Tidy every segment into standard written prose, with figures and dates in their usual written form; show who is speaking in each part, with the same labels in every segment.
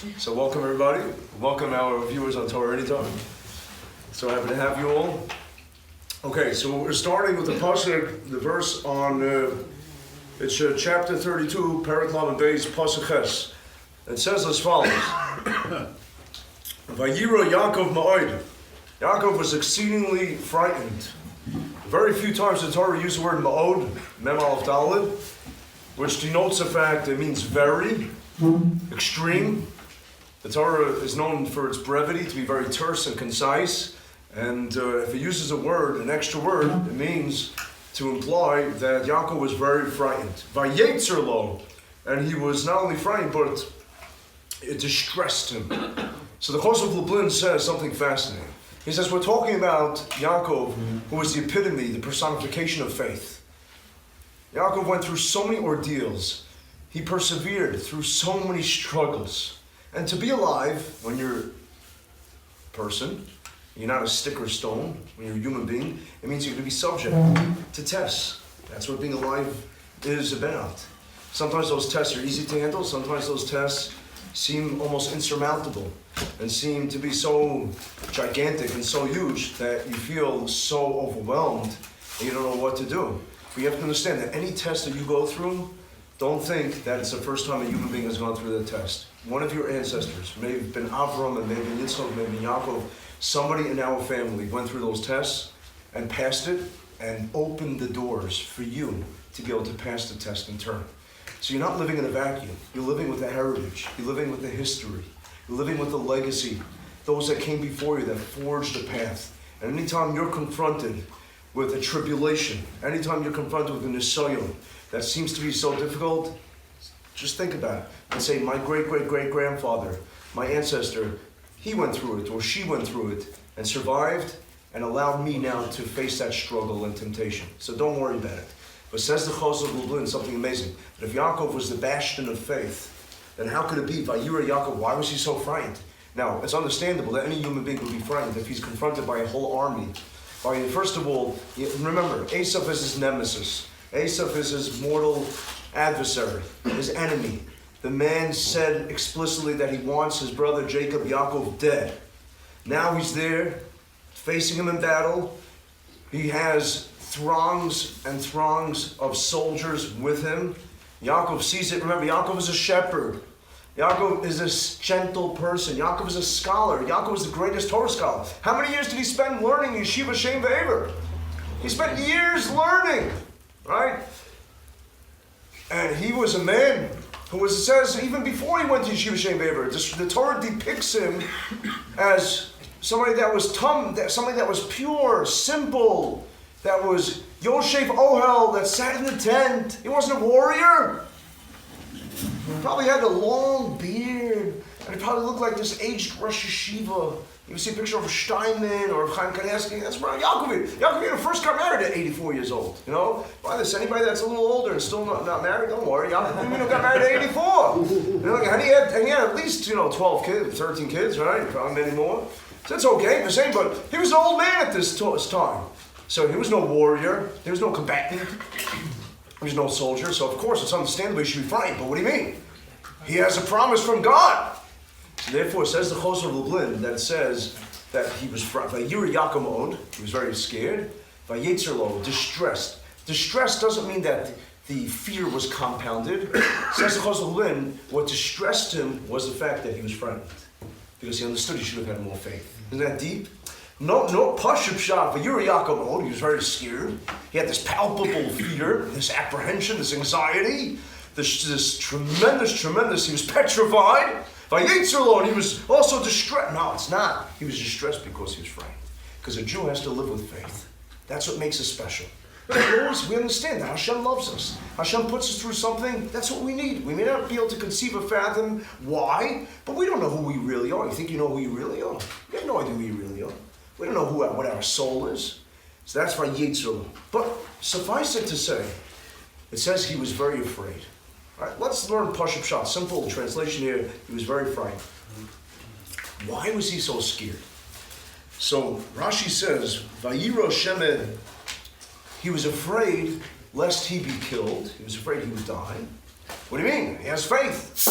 Speaker 1: So welcome everybody. Welcome our viewers on Torah Anytime. So happy to have you all. Okay, so we're starting with the pasuk, the verse on it's chapter 32, Perek Lamed Beis, pasuk Ches. It says as follows: Vayira Yaakov ma'od. Yaakov was exceedingly frightened. Very few times the Torah uses the word ma'od, mem aleph daled, which denotes the fact it means very, extreme. The Torah is known for its brevity, to be very terse and concise. And if it uses a word, an extra word, it means to imply that Yaakov was very frightened. Vayetzer lo, and he was not only frightened, but it distressed him. So the Chos of Lublin says something fascinating. He says, we're talking about Yaakov, who was the epitome, the personification of faith. Yaakov went through so many ordeals. He persevered through so many struggles. And to be alive, when you're a person, you're not a stick or stone, when you're a human being, it means you're going to be subject to tests. That's what being alive is about. Sometimes those tests are easy to handle, sometimes those tests seem almost insurmountable and seem to be so gigantic and so huge that you feel so overwhelmed and you don't know what to do. But you have to understand that any test that you go through, don't think that it's the first time a human being has gone through the test. One of your ancestors, may have been Avram, and maybe Yitzchok, maybe Yaakov, somebody in our family went through those tests and passed it and opened the doors for you to be able to pass the test in turn. So you're not living in a vacuum. You're living with the heritage. You're living with the history. You're living with the legacy. Those that came before you that forged a path. And anytime you're confronted with a tribulation, anytime you're confronted with a nisayon that seems to be so difficult, just think about it and say, my great-great-great-grandfather, my ancestor, he went through it or she went through it and survived and allowed me now to face that struggle and temptation. So don't worry about it. But says the Chos of Lublin something amazing, that if Yaakov was the bastion of faith, then how could it be? Vayira Yaakov, why was he so frightened? Now, it's understandable that any human being would be frightened if he's confronted by a whole army. First of all, remember, Esav is his nemesis. Esav is his mortal adversary, his enemy. The man said explicitly that he wants his brother Jacob, Yaakov, dead. Now he's there, facing him in battle. He has throngs and throngs of soldiers with him. Yaakov sees it. Remember, Yaakov is a shepherd. Yaakov is a gentle person. Yaakov is a scholar. Yaakov is the greatest Torah scholar. How many years did he spend learning Yeshiva Shem Ve'ever? He spent years learning, right? And he was a man who was, it says, even before he went to Yeshiva Shem Ve'ever, the Torah depicts him as somebody that was somebody that was pure, simple, that was Yoshev Ohel, that sat in the tent. He wasn't a warrior. He probably had a long beard, and he probably looked like this aged Rosh Yeshiva. You see a picture of Steinman or of Chaim Kanievsky, that's Rabbi Yaakov. Yaakov first got married at 84 years old, you know? By this, anybody that's a little older and still not married, don't worry. Yaakov got married at 84. You know, and he had at least, 12 kids, 13 kids, right? Probably many more. So it's okay, the same, but he was an old man at this time. So he was no warrior, he was no combatant, he was no soldier, so of course it's understandable he should be frightened, but what do you mean? He has a promise from God. So therefore, it says the Chos of Lublin that it says that he was frightened. Vayira Yaakov ma'od, he was very scared. Vayetzer lo, distressed. Distress doesn't mean that the fear was compounded. It says the Chos of Lublin, what distressed him was the fact that he was frightened. Because he understood he should have had more faith. Isn't that deep? No pashut shah. Vayira Yaakov ma'od, he was very scared. He had this palpable fear, this apprehension, this anxiety, this tremendous, he was petrified. Vayetzer lo, and he was also distressed. No, it's not. He was distressed because he was frightened. Because a Jew has to live with faith. That's what makes us special. We understand that Hashem loves us. Hashem puts us through something. That's what we need. We may not be able to conceive or fathom why, but we don't know who we really are. You think you know who you really are? We have no idea who you really are. We don't know what our soul is. So that's Vayetzer lo. But suffice it to say, it says he was very afraid. All right, let's learn Pashut Pshat. Simple translation here. He was very frightened. Why was he so scared? So Rashi says, Vayiro Shemed, he was afraid lest he be killed. He was afraid he would die. What do you mean? He has faith.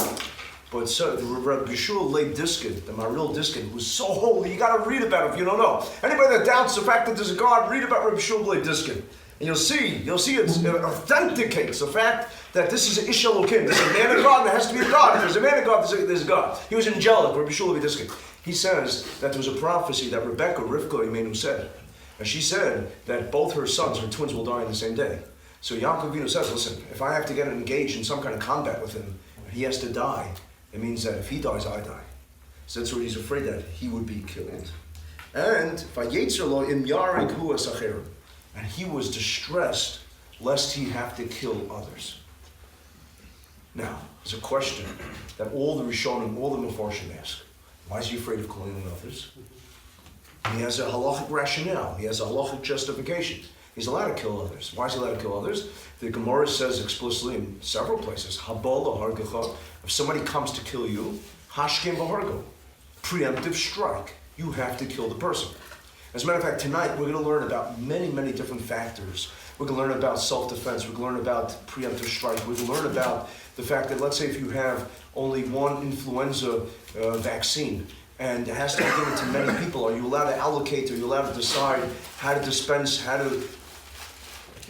Speaker 1: But so the Rabbi Yeshua Leib Diskin, the Maril Diskin, was so holy. You got to read about it if you don't know. Anybody that doubts the fact that there's a God, read about Rabbi Yeshua Leib Diskin. And you'll see it authenticates the fact that this is an Ish Elokim. There's a man of God, and there has to be a God. If there's a man of God, there's a God. He was angelic, Rabbi Yeshua Leib Diskin. He says that there was a prophecy that Rebecca, Rivka, Emunah said. And she said that both her sons, her twins, will die on the same day. So Yaakov Avinu says, listen, if I have to get engaged in some kind of combat with him, he has to die. It means that if he dies, I die. So that's what he's afraid that he would be killed. And and he was distressed lest he have to kill others. Now, there's a question that all the Rishonim, all the Mefarshim ask. Why is he afraid of killing others? He has a halachic rationale. He has a halachic justification. He's allowed to kill others. Why is he allowed to kill others? The Gemara says explicitly in several places, Habala hargecha, if somebody comes to kill you, hashkem v'hargo, preemptive strike. You have to kill the person. As a matter of fact, tonight we're going to learn about many, many different factors. We're going to learn about self-defense. We're going to learn about preemptive strike. We're going to learn about the fact that, let's say if you have only one influenza vaccine, and it has to be given to many people, are you allowed to allocate, are you allowed to decide how to dispense, how to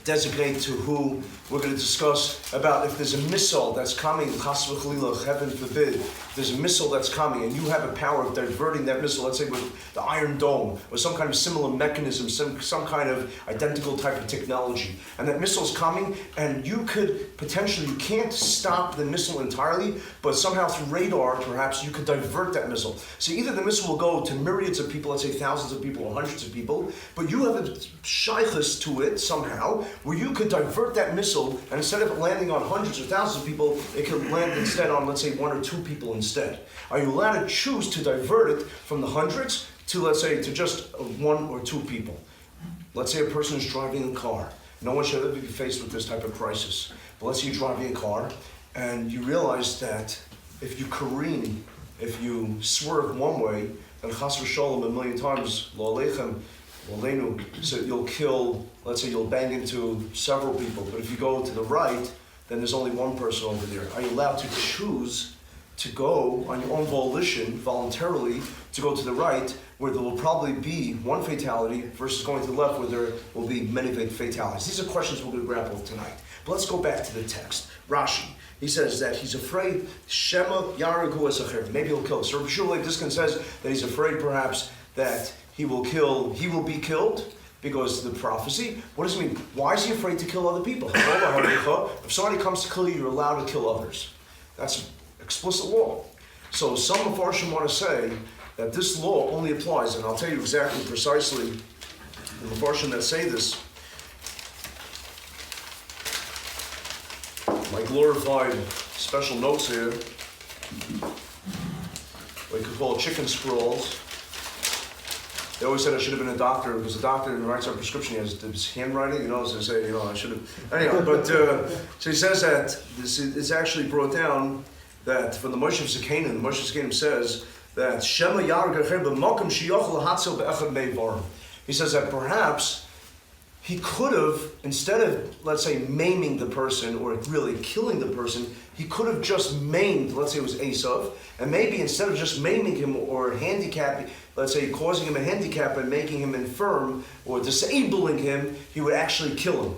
Speaker 1: designate to who? We're going to discuss about if there's a missile that's coming, chas v'chalila, heaven forbid, there's a missile that's coming and you have a power of diverting that missile, let's say with the Iron Dome, or some kind of similar mechanism, some kind of identical type of technology, and that missile's coming, and you could potentially, you can't stop the missile entirely, but somehow through radar, perhaps, you could divert that missile. So either the missile will go to myriads of people, let's say thousands of people or hundreds of people, but you have a shaykhus to it somehow, where you could divert that missile, and instead of landing on hundreds or thousands of people, it could land instead on, let's say, one or two people instead. Are you allowed to choose to divert it from the hundreds to, let's say, to just one or two people? Let's say a person is driving a car. No one should ever be faced with this type of crisis. But let's say you're driving a car, and you realize that if you careen, if you swerve one way, then chas v'sholom a million times, lo aleichem, so you'll kill, let's say you'll bang into several people, but if you go to the right, then there's only one person over there. Are you allowed to choose to go on your own volition, voluntarily, to go to the right, where there will probably be one fatality, versus going to the left, where there will be many fatalities? These are questions we're going to grapple with tonight. But let's go back to the text. Rashi, he says that he's afraid, Shema Yaragu Esacher, maybe he'll kill. So Rabbi Yeshua Diskin says that he's afraid perhaps that he will be killed because of the prophecy. What does it mean? Why is he afraid to kill other people? If somebody comes to kill you, you're allowed to kill others. That's explicit law. So some Mefarshim want to say that this law only applies, and I'll tell you exactly, precisely, the Mefarshim that say this. My glorified special notes here, we could call it chicken scrolls. They always said I should have been a doctor, because a doctor writes our prescription, he has his handwriting, so they say, I should have. Anyhow, but so he says that this is actually brought down that from the Moshe Zekanim, the Moshe Zekanim says that Shema Yargacher b'makom sheyochel hatzel be'echad meivarim. He says that perhaps he could have, instead of, let's say, maiming the person or really killing the person, he could have just maimed, let's say it was Esav, and maybe instead of just maiming him or handicapping, let's say causing him a handicap and making him infirm or disabling him, he would actually kill him.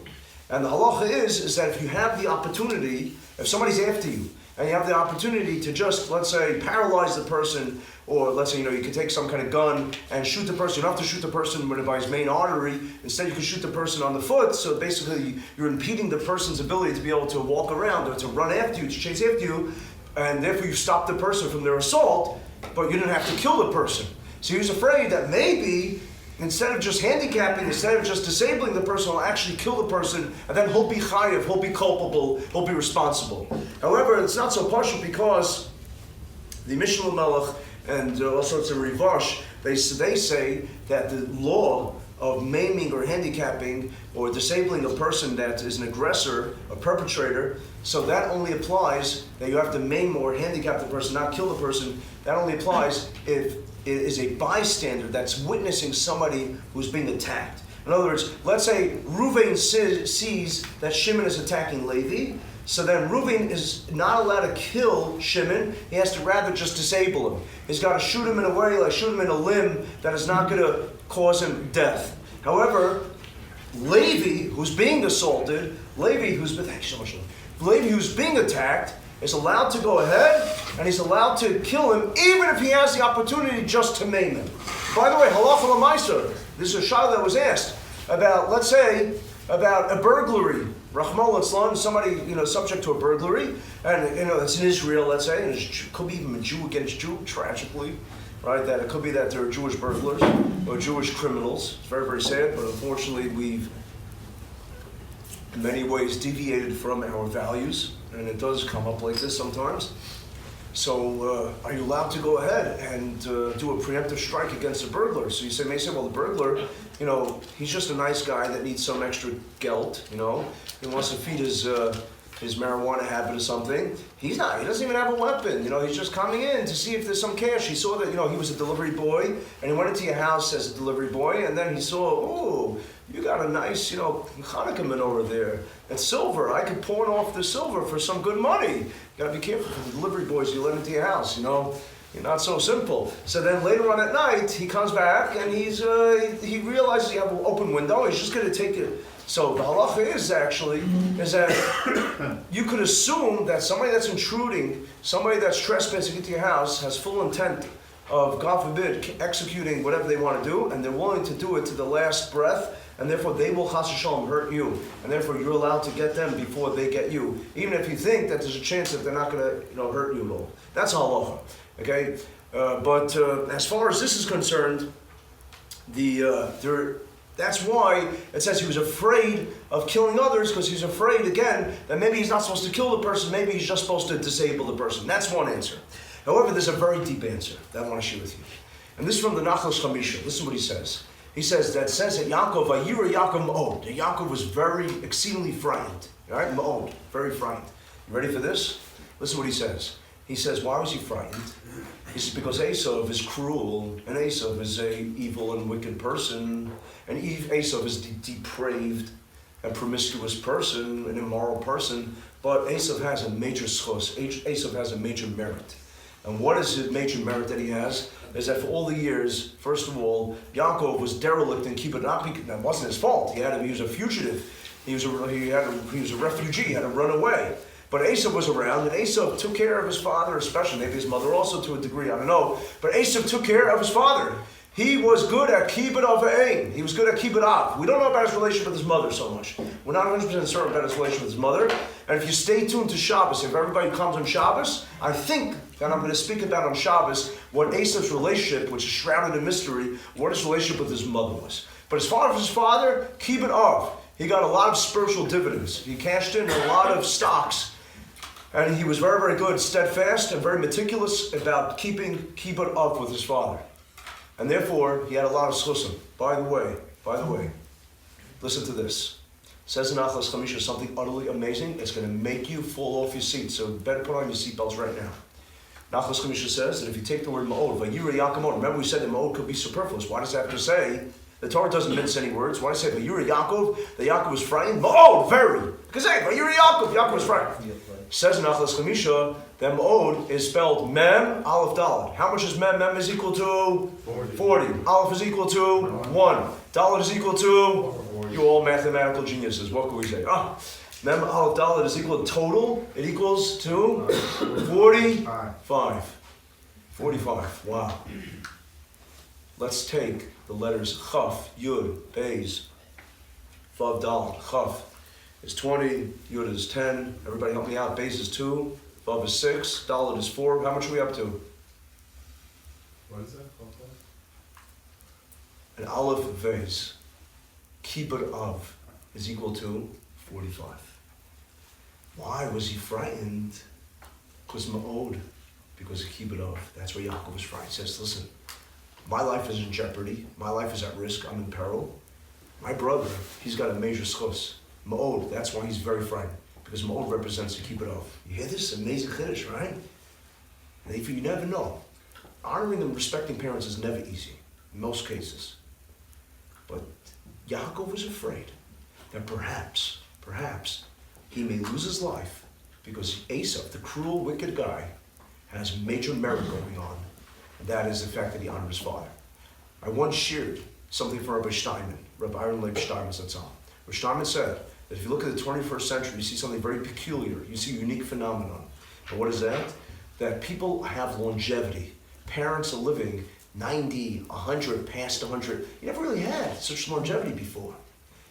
Speaker 1: And the halacha is that if you have the opportunity, if somebody's after you, and you have the opportunity to just, let's say, paralyze the person, or let's say, you could take some kind of gun and shoot the person. You don't have to shoot the person by his main artery. Instead, you can shoot the person on the foot. So basically, you're impeding the person's ability to be able to walk around or to run after you, to chase after you, and therefore you stop the person from their assault, but you didn't have to kill the person. So he was afraid that maybe, instead of just handicapping, instead of just disabling the person, he'll actually kill the person, and then he'll be chayav, he'll be culpable, he'll be responsible. However, it's not so partial, because the Mishmar Melech and all sorts of Rivash, they say that the law of maiming or handicapping or disabling a person that is an aggressor, a perpetrator, so that only applies, that you have to maim or handicap the person, not kill the person. That only applies if it is a bystander that's witnessing somebody who's being attacked. In other words, let's say Reuven sees that Shimon is attacking Levi, So then Reuven is not allowed to kill Shimon. He has to rather just disable him. He's got to shoot him in a way, like shoot him in a limb that is not going to cause him death. However, Levi, who's being assaulted, Levi, who's being attacked, is allowed to go ahead and he's allowed to kill him even if he has the opportunity just to maim him. By the way, halacha l'maisa, this is a shayla that was asked about, let's say, about a burglary. Rahman al-Islam, somebody, subject to a burglary, and, it's in Israel, let's say, and it could be even a Jew against Jew, tragically, right? That it could be that there are Jewish burglars or Jewish criminals. It's very, very sad, but unfortunately we've in many ways deviated from our values, and it does come up like this sometimes. So are you allowed to go ahead and do a preemptive strike against a burglar? So you may say, well, the burglar, he's just a nice guy that needs some extra gelt, He wants to feed his marijuana habit or something. He doesn't even have a weapon, he's just coming in to see if there's some cash. He saw that, he was a delivery boy, and he went into your house as a delivery boy, and then he saw, you got a nice, Hanukkah menorah there. It's silver. I could pawn off the silver for some good money. You gotta be careful for the delivery boys you let into your house, You're not so simple. So then later on at night, he comes back and he realizes you have an open window. He's just gonna take it. So the halacha is that you could assume that somebody that's intruding, somebody that's trespassing into your house has full intent of, God forbid, executing whatever they want to do, and they're willing to do it to the last breath, and therefore they will chas v'shalom hurt you, and therefore you're allowed to get them before they get you, even if you think that there's a chance that they're not going to hurt you at all. That's halacha, okay? But as far as this is concerned, that's why it says he was afraid of killing others, because he's afraid, again, that maybe he's not supposed to kill the person, maybe he's just supposed to disable the person. That's one answer. However, there's a very deep answer that I want to share with you. And this is from the Nachlas Chamisha. Listen to what he says. He says that Yaakov, Vayira Yaakov Ma'od. That Yaakov was very exceedingly frightened. All right, Ma'od, very frightened. You ready for this? Listen to what he says. He says, why was he frightened? He says, because Esav is cruel, and Esav is a evil and wicked person, and Esav is a depraved and promiscuous person, an immoral person, but Esav has a major schos, Esav has a major merit. And what is the major merit that he has? Is that for all the years, first of all, Yaakov was derelict in Kibbutz. That wasn't his fault. He was a fugitive. He was a refugee. He had to run away. But Esav was around, and Esav took care of his father, especially maybe his mother also to a degree. I don't know. But Esav took care of his father. He was good at kibbut avayim. He was good at kibbut av. We don't know about his relationship with his mother so much. We're not 100% certain about his relationship with his mother. And if you stay tuned to Shabbos, if everybody comes on Shabbos, I think that I'm going to speak about on Shabbos what Esav's relationship, which is shrouded in mystery, what his relationship with his mother was. But as far as his father, kibbut av. He got a lot of spiritual dividends. He cashed in a lot of stocks. And he was very, very good, steadfast, and very meticulous about keeping kibbut av with his father. And therefore, he had a lot of schusim. By the way, listen to this. It says in Achlas Chamisha something utterly amazing. It's going to make you fall off your seat. So better put on your seatbelts right now. Achlas Chamisha says that if you take the word ma'od, Vayira Yaakov Ma'od, remember we said that ma'od could be superfluous. Why does it have to say? The Torah doesn't mince any words. Why does it say Vayira Yaakov? That Yaakov was frightened? Ma'od, very. Because hey, Vayira Yaakov, Yaakov was frightened. It says in Achlas Chamisha that Ma'od is spelled Mem, Aleph, Dalet. How much is Mem? Mem is equal to 40. Aleph is equal to 1. Dalet is equal to, you all mathematical geniuses. What can we say? Mem, Aleph, Dalet is equal to total. It equals to 45. 45. Wow. Let's take the letters Chaf, Yud, Beis, Vav, Dalet. Chaf is 20, Yud is 10. Everybody help me out. Beis is 2. Vav is 6, Dalet is 4. How much are we up to?
Speaker 2: What is that?
Speaker 1: An Aleph Vez, Kibbut Av, is equal to 45. Why was he frightened? Because Ma'od, because of Kibbut Av. That's where Yaakov was frightened. He says, listen, my life is in jeopardy. My life is at risk. I'm in peril. My brother, he's got a major schos. Ma'od, that's why he's very frightened. Because Ma'od represents the kibbut av. You hear this? Amazing chiddush, right? And if you never know, honoring and respecting parents is never easy, in most cases. But Yaakov was afraid that perhaps, he may lose his life because Esav, the cruel, wicked guy, has major merit going on. And that is the fact that he honored his father. I once shared something from Rabbi Steinman, Rabbi Aaron Leib Steinman Zatzal. Rabbi Steinman said that if you look at the 21st century, you see something very peculiar. You see a unique phenomenon. And what is that? That people have longevity. Parents are living 90, 100, past 100. You never really had such longevity before.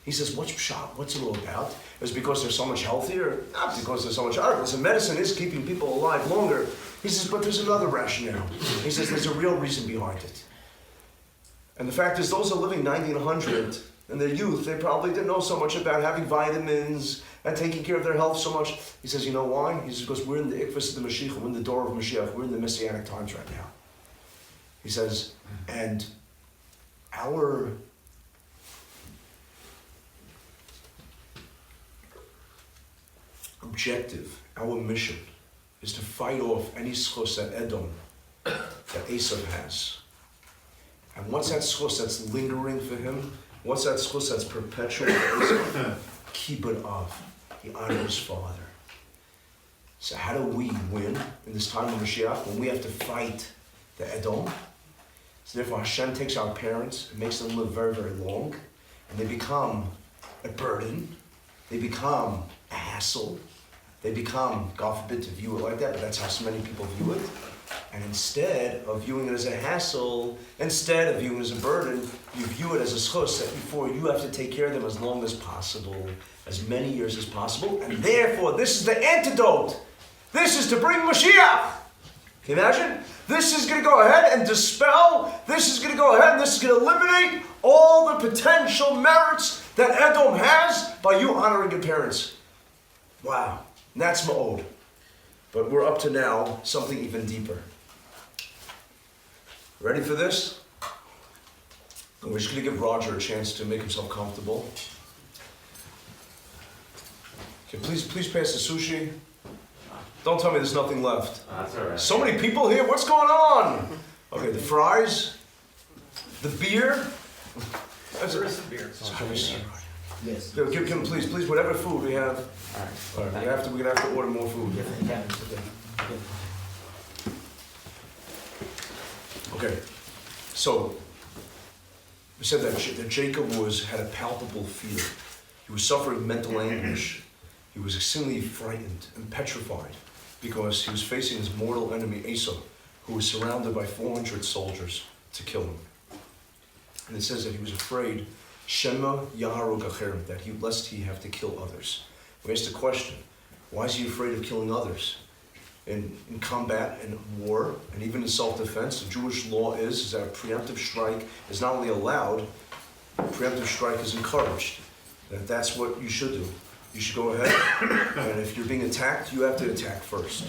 Speaker 1: He says, what's pshat? What's it all about? Is it because they're so much healthier? Not because they're so much harder. Listen, medicine is keeping people alive longer. He says, but there's another rationale. He says, there's a real reason behind it. And the fact is, those are living 90 and 100 in their youth, they probably didn't know so much about having vitamins and taking care of their health so much. He says, you know why? He says, because we're in the ikvus of the Mashiach, we're in the door of Mashiach, we're in the Messianic times right now. He says, and our objective, our mission, is to fight off any schos that Edom, that Esav has. And what's that schos that's lingering for him? What's that schos that's perpetual for Esav? Keep it off. He honored his father. So how do we win in this time of Mashiach when we have to fight the Edom? So therefore Hashem takes our parents and makes them live very, very long, and they become a burden. They become a hassle. They become, God forbid to view it like that, but that's how so many people view it. And instead of viewing it as a hassle, instead of viewing it as a burden, you view it as a schos that before you have to take care of them as long as possible, as many years as possible, and therefore this is the antidote. This is to bring Mashiach. Can you imagine? This is going to go ahead and dispel, this is going to go ahead and this is going to eliminate all the potential merits that Edom has by you honoring your parents. Wow, and that's ma'od. But we're up to now something even deeper. Ready for this? We're just going to give Roger a chance to make himself comfortable. Okay, please pass the sushi. Don't tell me there's nothing left.
Speaker 3: That's all right.
Speaker 1: So many people here. What's going on? Okay, the fries, the beer.
Speaker 3: There is some beer.
Speaker 4: Yes.
Speaker 1: Give him, please, whatever food we have.
Speaker 3: All right.
Speaker 1: We're gonna have to order more food. Okay, so we said that Jacob had a palpable fear. He was suffering mental anguish. He was extremely frightened and petrified because he was facing his mortal enemy Esau, who was surrounded by 400 soldiers to kill him. And it says that he was afraid, Shema Yaharog Acherim, that lest he have to kill others. We asked the question, why is he afraid of killing others? In combat and war, and even in self-defense, the Jewish law is that a preemptive strike is not only allowed, preemptive strike is encouraged. That's what you should do. You should go ahead, and if you're being attacked, you have to attack first.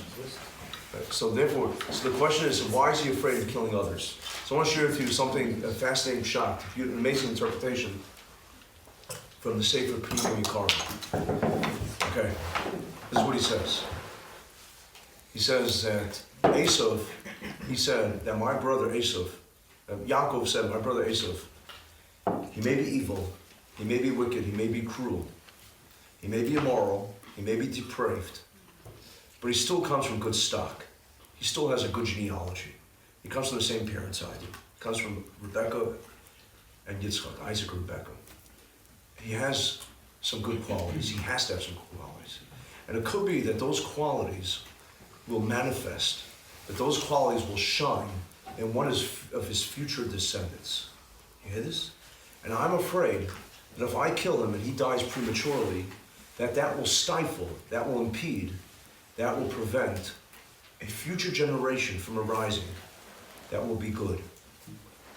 Speaker 1: So therefore, the question is, why is he afraid of killing others? So I want to share with you something, a fascinating shot, an amazing interpretation from the Sefer Pnimiyui Karma. Okay, this is what he says. He says that Esav, he said that my brother Esav, Yaakov said, my brother Esav, he may be evil, he may be wicked, he may be cruel, he may be immoral, he may be depraved, but he still comes from good stock. He still has a good genealogy. He comes from the same parents I do. He comes from Rebecca and Yitzchok, Isaac and Rebecca. He has some good qualities. He has to have some good qualities. And it could be that those qualities will manifest, that those qualities will shine in one of his future descendants. You hear this? And I'm afraid that if I kill him and he dies prematurely, that will stifle, that will impede, that will prevent a future generation from arising that will be good.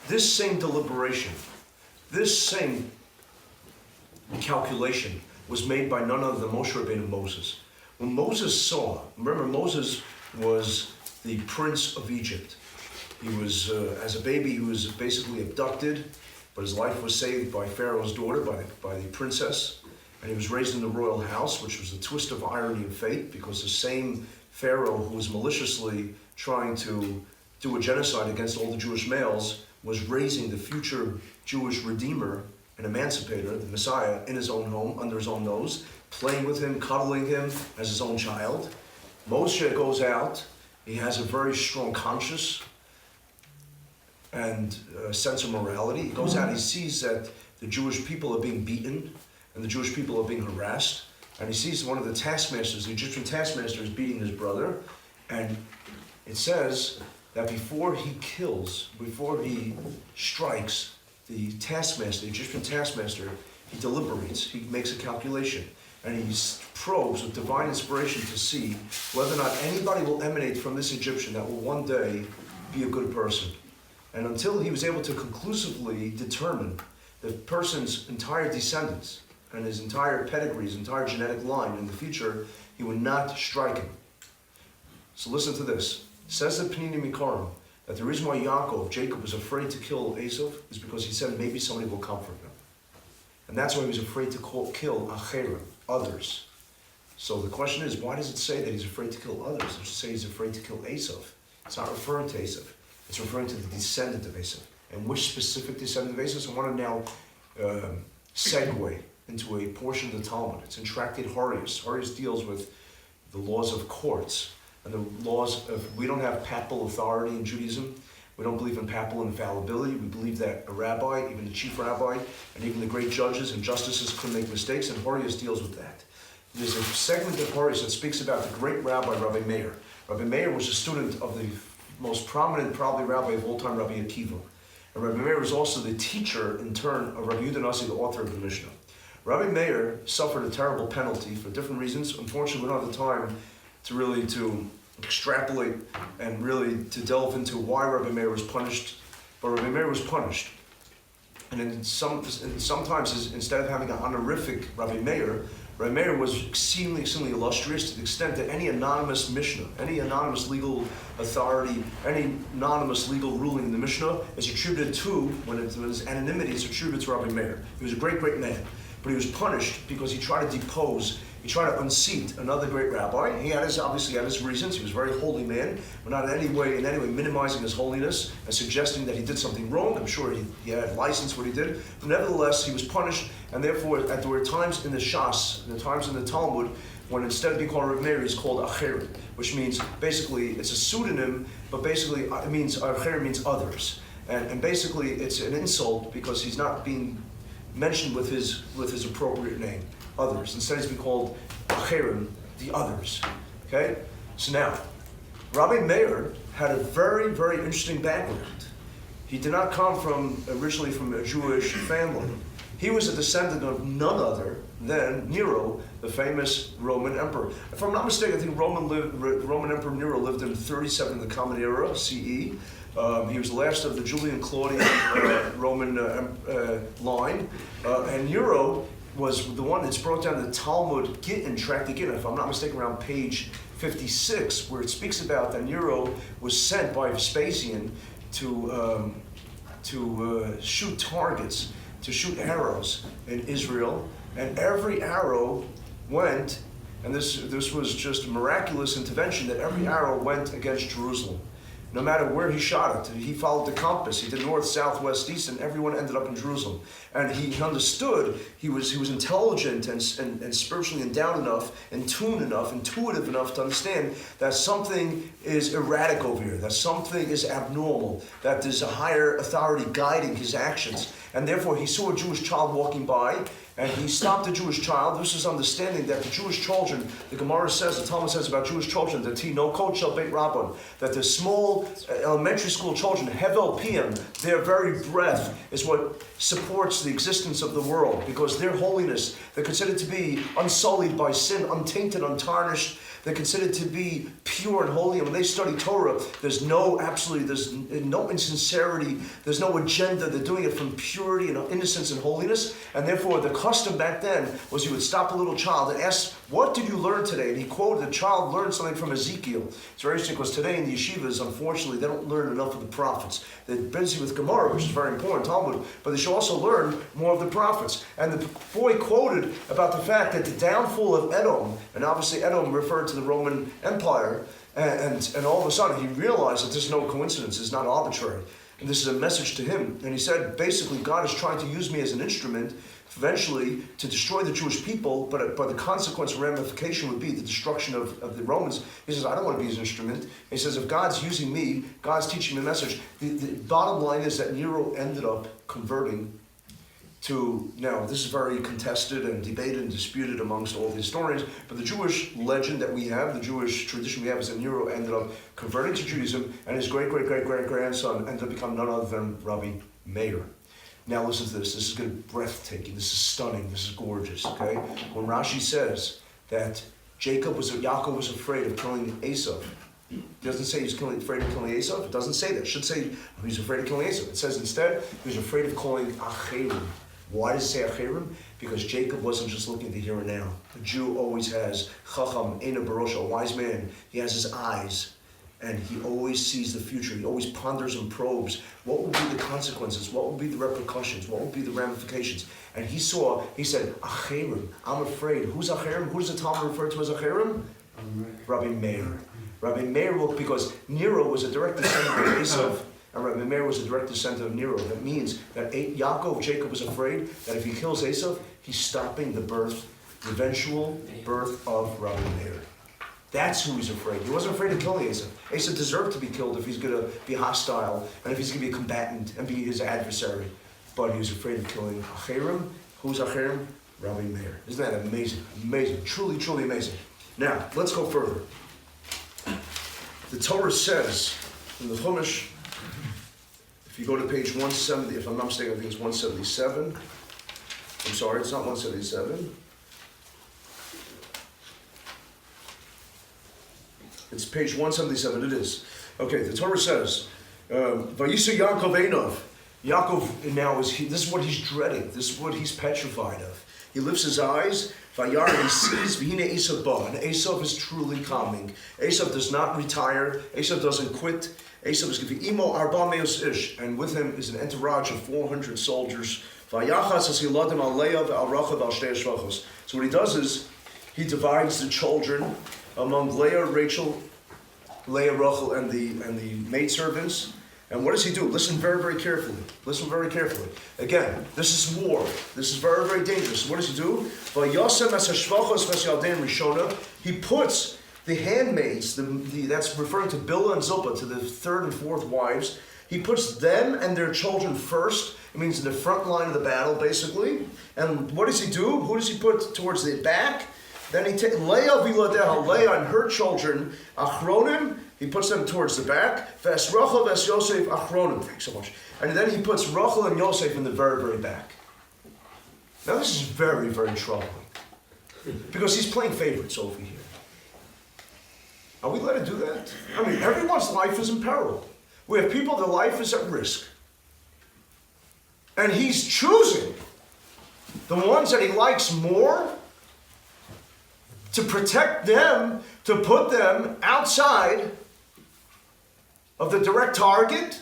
Speaker 1: This same deliberation, this same calculation was made by none other than Moshe Rabbeinu Moses. When Moses saw, remember Moses was the prince of Egypt. He was, as a baby, he was basically abducted, but his life was saved by Pharaoh's daughter, by the princess. And he was raised in the royal house, which was a twist of irony and fate, because the same Pharaoh who was maliciously trying to do a genocide against all the Jewish males was raising the future Jewish redeemer and emancipator, the Messiah, in his own home, under his own nose, playing with him, cuddling him as his own child. Moshe goes out, he has a very strong conscience and sense of morality. He goes out, he sees that the Jewish people are being beaten and the Jewish people are being harassed. And he sees one of the taskmasters, the Egyptian taskmaster, is beating his brother. And it says that before he strikes the taskmaster, the Egyptian taskmaster, he deliberates, he makes a calculation. And he probes with divine inspiration to see whether or not anybody will emanate from this Egyptian that will one day be a good person. And until he was able to conclusively determine the person's entire descendants and his entire pedigree, his entire genetic line in the future, he would not strike him. So listen to this. Says the Panini Mikarim that the reason why Jacob was afraid to kill Esau is because he said maybe somebody will comfort him. And that's why he was afraid to kill Acherim, others. So the question is, why does it say that he's afraid to kill others? It should say he's afraid to kill Esau. It's not referring to Esau. It's referring to the descendant of Esau. And which specific descendant of Esau? I want to now segue into a portion of the Talmud. It's in Tractate Horus. Horus deals with the laws of courts and the laws of, we don't have papal authority in Judaism. We don't believe in papal infallibility. We believe that a rabbi, even the chief rabbi, and even the great judges and justices could make mistakes, and Horus deals with that. There's a segment of Horus that speaks about the great rabbi, Rabbi Meir. Rabbi Meir was a student of the most prominent, probably, rabbi of all time, Rabbi Akiva. And Rabbi Meir was also the teacher, in turn, of Rabbi Yehuda Nasi, the author of the Mishnah. Rabbi Meir suffered a terrible penalty for different reasons. Unfortunately, we don't have the time to extrapolate and really to delve into why Rabbi Meir was punished. But Rabbi Meir was punished. And sometimes, instead of having an honorific Rabbi Meir was extremely illustrious to the extent that any anonymous Mishnah, any anonymous legal authority, any anonymous legal ruling in the Mishnah is attributed to, when it was anonymity, it's attributed to Rabbi Meir. He was a great, great man. But he was punished because he tried to depose, he tried to unseat another great rabbi. He obviously had his reasons. He was a very holy man, but not in any way minimizing his holiness and suggesting that he did something wrong. I'm sure he had license what he did. But nevertheless, he was punished, and therefore, there were times in the Shas, the times in the Talmud, when instead of being called Rabbi Meir, he's called Acher, which means, basically, it's a pseudonym, but basically, it means, Acher means others. And basically, it's an insult because he's not being mentioned with his appropriate name, others. Instead, he's been called Acherim, the others. Okay? So now, Rabbi Meir had a very, very interesting background. He did not come originally from a Jewish family. He was a descendant of none other than Nero, the famous Roman emperor. If I'm not mistaken, I think Roman Emperor Nero lived in 37 in the Common Era, CE. He was the last of the Julian-Claudian Roman line. And Nero was the one that's brought down the Talmud Gittin, Tractate Gittin, if I'm not mistaken, around page 56, where it speaks about that Nero was sent by Vespasian to shoot targets, to shoot arrows in Israel. And every arrow went, and this was just a miraculous intervention, that every arrow went against Jerusalem. No matter where he shot it, he followed the compass. He did north, south, west, east, and everyone ended up in Jerusalem. And he understood, he was intelligent and spiritually endowed enough, in tune enough, intuitive enough to understand that something is erratic over here, that something is abnormal, that there's a higher authority guiding his actions. And therefore he saw a Jewish child walking by, and he stopped the Jewish child. This is understanding that the Jewish children, the Gemara says, the Talmud says about Jewish children, that no coach shall bait Rabban, that the small elementary school children, Hevel Piyam, their very breath is what supports the existence of the world, because their holiness, they're considered to be unsullied by sin, untainted, untarnished. They're considered to be pure and holy. And when they study Torah, there's no insincerity, there's no agenda. They're doing it from purity and innocence and holiness. And therefore, the custom back then was you would stop a little child and ask, what did you learn today? And he quoted, the child learned something from Ezekiel. It's very interesting because today in the yeshivas, unfortunately, they don't learn enough of the prophets. They're busy with Gemara, which is very important, Talmud, but they should also learn more of the prophets. And the boy quoted about the fact that the downfall of Edom, and obviously Edom referred to the Roman Empire, and all of a sudden he realized that there's no coincidence, it's not arbitrary. And this is a message to him. And he said, basically, God is trying to use me as an instrument eventually to destroy the Jewish people, but the consequence or ramification would be the destruction of the Romans. He says, I don't want to be his instrument. He says, if God's using me, God's teaching me a message. The bottom line is that Nero ended up converting to, now this is very contested and debated and disputed amongst all the historians, but the Jewish legend that we have, the Jewish tradition we have is that Nero ended up converting to Judaism, and his great-great-great-great-grandson ended up becoming none other than Rabbi Meir. Now listen to this. This is good, breathtaking. This is stunning. This is gorgeous. Okay, when Rashi says that Yaakov was afraid of killing Esau, he doesn't say he's afraid of killing Esau. It doesn't say that. It should say he's afraid of killing Esau. It says instead he was afraid of calling Acherim. Why does it say Acherim? Because Jacob wasn't just looking at the here and now. A Jew always has Chacham, Eina Barosha, a wise man. He has his eyes. And he always sees the future. He always ponders and probes. What will be the consequences? What will be the repercussions? What will be the ramifications? And he said, Acherim, I'm afraid. Who's Acherim? Who does the Talmud refer to as Acherim? Rabbi Meir. Rabbi Meir, because Nero was a direct descendant of Esau, and Rabbi Meir was a direct descendant of Nero. That means that Jacob was afraid that if he kills Esau, he's stopping the eventual birth of Rabbi Meir. That's who he's afraid. He wasn't afraid of killing Esau. Esau deserved to be killed if he's going to be hostile and if he's going to be a combatant and be his adversary. But he was afraid of killing Acherim. Who's Acherim? Rabbi Meir. Isn't that amazing? Amazing. Truly, truly amazing. Now, let's go further. The Torah says in the Chumash, if you go to page 170, if I'm not mistaken, I think it's 177. I'm sorry, it's not 177. It's page 177, it is. Okay, the Torah says, Vayishlach Yaakov Einov. Yaakov now this is what he's dreading. This is what he's petrified of. He lifts his eyes, Vayar, and he sees V'hine Esav ba, and Esav is truly coming. Esav does not retire. Esav doesn't quit. Esav is giving Imo Arba Meos Ish, and with him is an entourage of 400 soldiers. Vayachas as Hiladim al Leah al Rachav al Shtei Shvachos. So what he does is he divides the children among Leah, Rachel, Rachel, and the maidservants. And what does he do? Listen very, very carefully. Listen very carefully. Again, this is war. This is very, very dangerous. What does he do? He puts the handmaids, that's referring to Bilhah and Zilpah, to the third and fourth wives. He puts them and their children first. It means in the front line of the battle, basically. And what does he do? Who does he put towards the back? Then he takes Leah and her children, Achronim, he puts them towards the back. Ves Rachel, Ves Yosef, Achronim. Thanks so much. And then he puts Rachel and Yosef in the very, very back. Now this is very, very troubling. Because he's playing favorites over here. Are we allowed to do that? I mean, everyone's life is in peril. We have people, their life is at risk. And he's choosing the ones that he likes more to protect them, to put them outside of the direct target,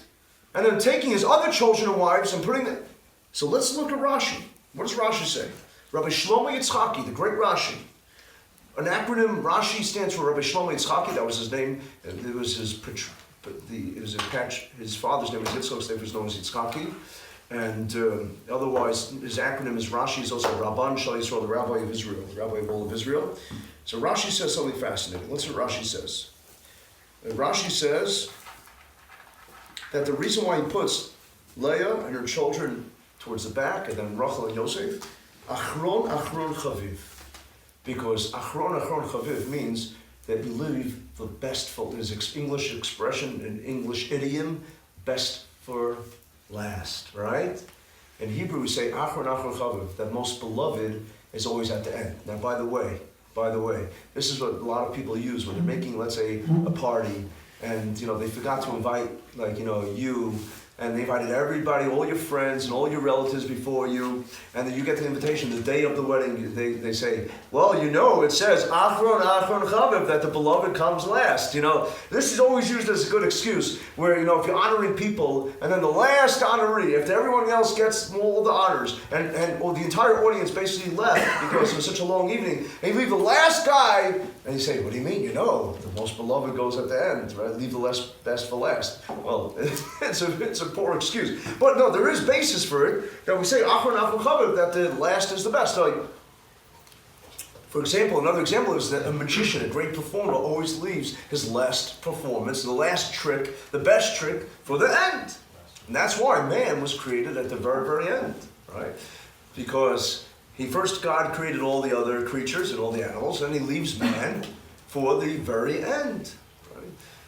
Speaker 1: and then taking his other children and wives and putting them. So let's look at Rashi. What does Rashi say? Rabbi Shlomo Yitzchaki, the great Rashi. An acronym, Rashi stands for Rabbi Shlomo Yitzchaki, that was his name. It was his father's name was Yitzchok, so he was known as Yitzchaki. And otherwise, his acronym is Rashi, is also Rabban Shal Yisrael, the Rabbi of Israel, the Rabbi of all of Israel. So Rashi says something fascinating. Listen what Rashi says. Rashi says that the reason why he puts Leah and her children towards the back, and then Rachel and Yosef, Achron Chaviv. Because Achron Chaviv means that you leave the best for, his English expression, an English idiom, best for last, right? In Hebrew we say Achron Chaviv, that most beloved is always at the end. Now by the way, this is what a lot of people use when they're making, let's say, a party, and they forgot to invite, you, and they invited everybody, all your friends and all your relatives before you, and then you get the invitation the day of the wedding. They say, well, it says Achron Chaviv, that the beloved comes last. This is always used as a good excuse, where if you're honoring people, and then the last honoree, after everyone else gets all the honors, and the entire audience basically left because it was such a long evening, and you leave the last guy, and you say, what do you mean? The most beloved goes at the end, right? Leave the best for last. Well, it's a poor excuse. But no, there is basis for it, that we say, Achron Achron Chaviv, that the last is the best. Like, for example, another example is that a magician, a great performer, always leaves his last performance, the last trick, the best trick, for the end. And that's why man was created at the very, very end, right? Because God created all the other creatures and all the animals, and he leaves man for the very end. Right?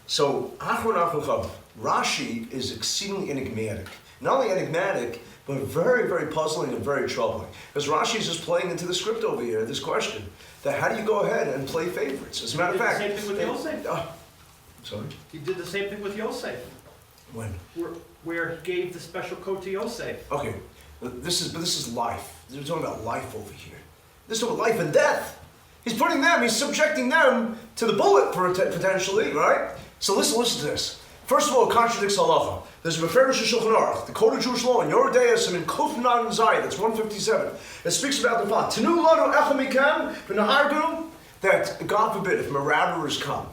Speaker 1: So, Achron Achron Chav, Rashi is exceedingly enigmatic. Not only enigmatic, but very, very puzzling and very troubling. Because Rashi is just playing into the script over here, this question, that how do you go ahead and play favorites? As a matter of fact...
Speaker 3: He did the same thing with Yosef.
Speaker 1: Sorry?
Speaker 3: He did the same thing with Yosef.
Speaker 1: When?
Speaker 3: Where he gave the special coat to Yosef.
Speaker 1: Okay, this is life. We're talking about life over here. This is talking about life and death. He's subjecting them to the bullet potentially, right? So listen to this. First of all, it contradicts halacha. There's a Meferish Shulchan Aruch, the Code of Jewish Law, in Yoredeus, in Kuf Nan Zayit, that's 157. It speaks about the following: Tenu lanu echem mikem v'nahargu, that God forbid, if marauders come,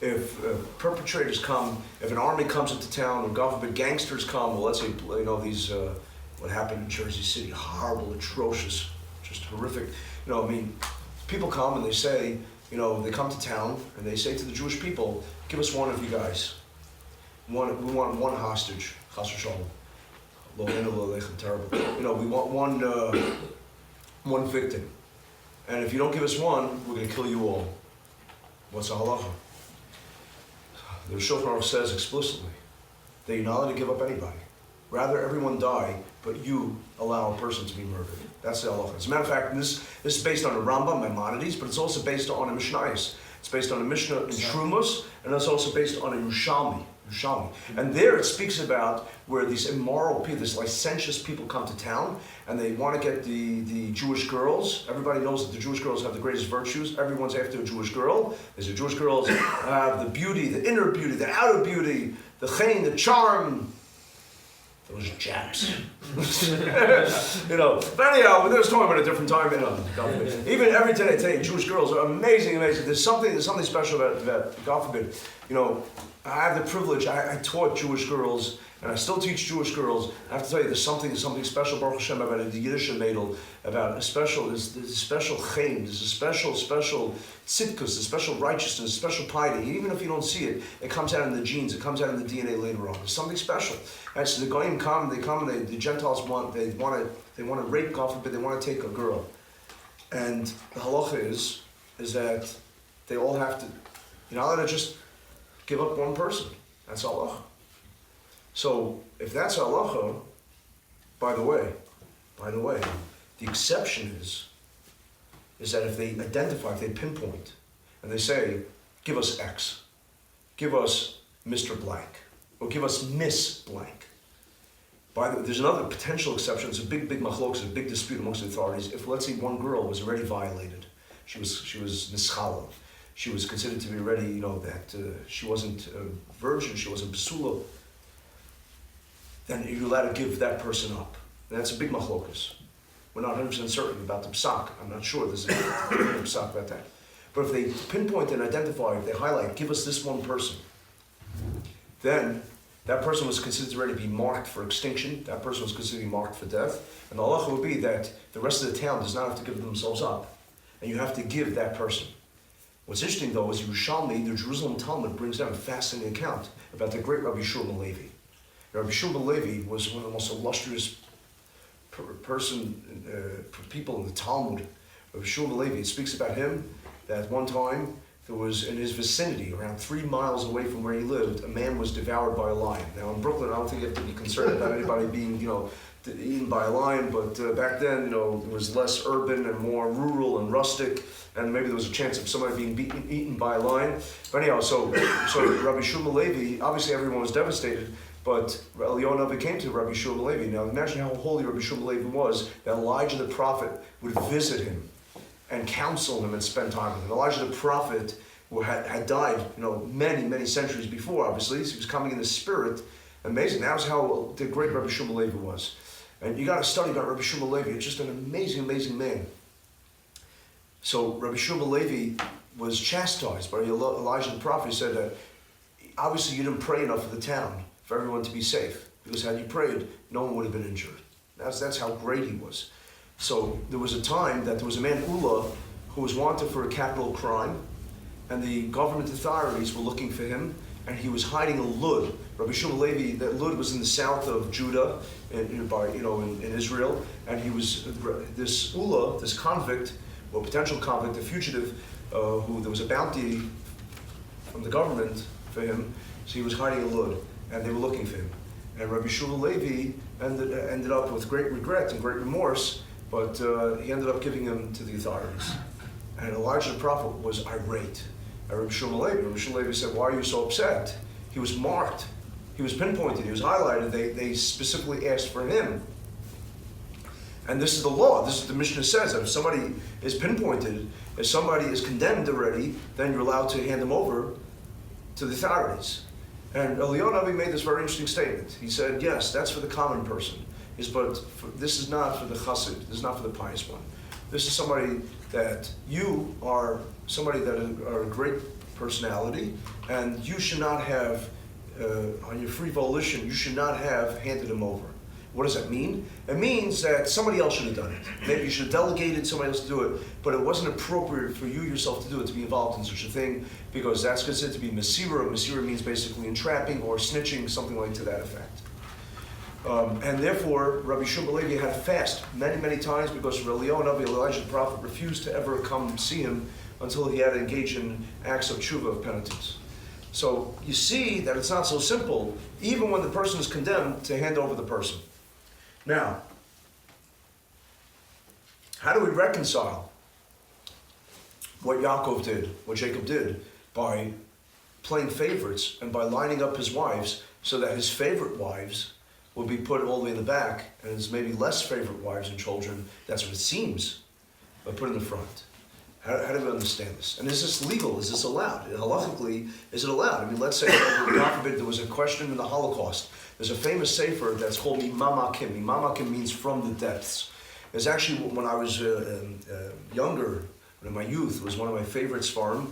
Speaker 1: if perpetrators come, if an army comes into town, or God forbid gangsters come, well, let's say, these, what happened in Jersey City, horrible, atrocious, just horrific. People come and they say, they come to town and they say to the Jewish people, give us one of you guys. We want one hostage. Chas v'shalom. Lo enu lo lechem, terrible. We want one victim. And if you don't give us one, we're going to kill you all. What's the halacha? The Shulchan Aruch says explicitly that you're not allowed to give up anybody. Rather, everyone die, but you allow a person to be murdered. That's the halacha. As a matter of fact, this is based on the Rambam, Maimonides, but it's also based on a Mishnayos. It's based on a Mishnah in Shrumos, and it's also based on a Yerushalmi. And there it speaks about where these immoral people, these licentious people come to town, and they want to get the Jewish girls. Everybody knows that the Jewish girls have the greatest virtues. Everyone's after a Jewish girl. There's the Jewish girls have the beauty, the inner beauty, the outer beauty, the chen, the charm. Those Japs. But anyhow, there's talking about a different time. Even every day I tell you, Jewish girls are amazing. There's something special about God forbid. I have the privilege, I taught Jewish girls, and I still teach Jewish girls. I have to tell you, there's something special, Baruch Hashem, about the Yiddish Mädel, about there's a special chen, there's a special tzidkus, a special righteousness, a special piety. Even if you don't see it, it comes out in the genes, it comes out in the DNA later on. There's something special. And so the goyim come, and the Gentiles want to rape, God forbid, they want to take a girl. And the halacha is that they all have to, you're not allowed to just give up one person. That's halacha. So if that's halacha, by the way, the exception is that if they identify, if they pinpoint, and they say, give us X, give us Mr. Blank, or give us Miss Blank. There's another potential exception. It's a big machlok, a big dispute amongst the authorities. If, let's say, one girl was already violated, she was nischala, she was considered to be already, that she wasn't a virgin, she wasn't basula, then you're allowed to give that person up. And that's a big machlokas. We're not 100% certain about the psak. I'm not sure there's a psak about that. But if they pinpoint and identify, if they highlight, give us this one person, then that person was considered to already be marked for extinction. That person was considered to be marked for death. And the halacha would be that the rest of the town does not have to give themselves up. And you have to give that person. What's interesting though is Yerushalmi, the Jerusalem Talmud, brings down a fascinating account about the great Rabbi Shulman Levi. Rabbi Shulman Levi was one of the most illustrious people in the Talmud. Rabbi Shulman Levi, it speaks about him that one time there was in his vicinity, around 3 miles away from where he lived, a man was devoured by a lion. Now in Brooklyn, I don't think you have to be concerned about anybody being, eaten by a lion, but back then, it was less urban and more rural and rustic, and maybe there was a chance of somebody being eaten by a lion. But anyhow, so Rabbi Shulman Levi, obviously everyone was devastated, but Eliyahu came to Rabbi Shulman Levi. Now imagine how holy Rabbi Shulman Levi was, that Elijah the prophet would visit him and counsel him and spend time with him. Elijah the prophet had died, many centuries before, obviously, so he was coming in the spirit. Amazing. That was how the great Rabbi Shulman Levi was. And you got to study about Rabbi Shulman Levi. It's just an amazing man. So Rabbi Shulman Levi was chastised by Elijah the prophet. He said that obviously you didn't pray enough for the town, for everyone to be safe. because had he prayed, no one would have been injured. That's how great he was. So there was a time that there was a man, Ulla, who was wanted for a capital crime, and the government authorities were looking for him, and he was hiding a lud. Rabbi Shimon Levi, that lud was in the south of Judah, in Israel, and he was this Ulla, this convict, or potential convict, a fugitive, who there was a bounty from the government for him, so he was hiding a lud, and they were looking for him. And Rabbi Shimon Levi ended up with great regret and great remorse, but he ended up giving him to the authorities. And Elijah the prophet was irate. And Rabbi Shimon Levi said, "Why are you so upset?" He was marked. He was pinpointed. He was highlighted. They specifically asked for him. And this is the law. This is the Mishnah says that if somebody is pinpointed, if somebody is condemned already, then you're allowed to hand them over to the authorities. And Eliyahu Navi made this very interesting statement. He said, yes, that's for the common person. But this is not for the chassid. This is not for the pious one. This is somebody that you are somebody that are a great personality, and you should not have, on your free volition, you should not have handed him over. What does that mean? It means that somebody else should have done it. Maybe you should have delegated somebody else to do it, but it wasn't appropriate for you yourself to do it, to be involved in such a thing, because that's considered to be mesira. Mesira means basically entrapping or snitching, something like to that effect. And therefore, Rabbi Shimon Levi had to fast many, many times because Eliyahu Navi, Elijah the prophet, refused to ever come see him until he had to engage in acts of tshuva, of penitence. So you see that it's not so simple, even when the person is condemned, to hand over the person. Now, how do we reconcile what Yaakov did, what Jacob did, by playing favorites and by lining up his wives so that his favorite wives would be put all the way in the back, and his maybe less favorite wives and children, that's what it seems, but put in the front? How do we understand this? And is this legal? Is this allowed? Halachically, is it allowed? I mean, let's say, God forbid, there was a question in the Holocaust. There's a famous sefer that's called Mimamakim. Mimamakim means from the depths. It's actually, when I was younger, in my youth, it was one of my favorite svarim.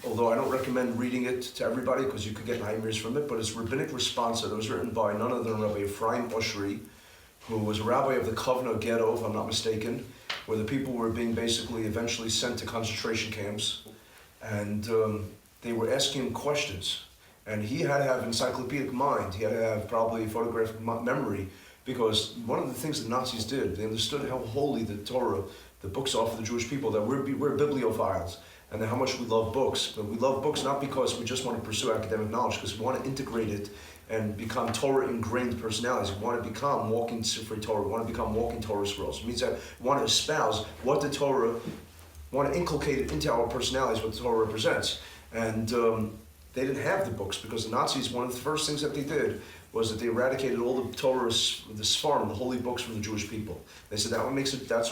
Speaker 1: Although I don't recommend reading it to everybody because you could get nightmares from it, but it's rabbinic responsa that was written by none other than Rabbi Ephraim Oshri, who was a rabbi of the Kovno ghetto, if I'm not mistaken, where the people were being basically eventually sent to concentration camps, and they were asking him questions. And he had to have encyclopedic mind. He had to have probably photographic memory, because one of the things the Nazis did, they understood how holy the Torah, the books are for the Jewish people, that we're bibliophiles, and how much we love books. But we love books not because we just want to pursue academic knowledge, because we want to integrate it and become Torah-ingrained personalities. We want to become walking Sifrei Torah. We want to become walking Torah scrolls. It means that we want to espouse what the Torah, want to inculcate it into our personalities, what the Torah represents. And they didn't have the books, because the Nazis, one of the first things that they did was that they eradicated all the Torah, the Sfarim, the holy books from the Jewish people. They said that's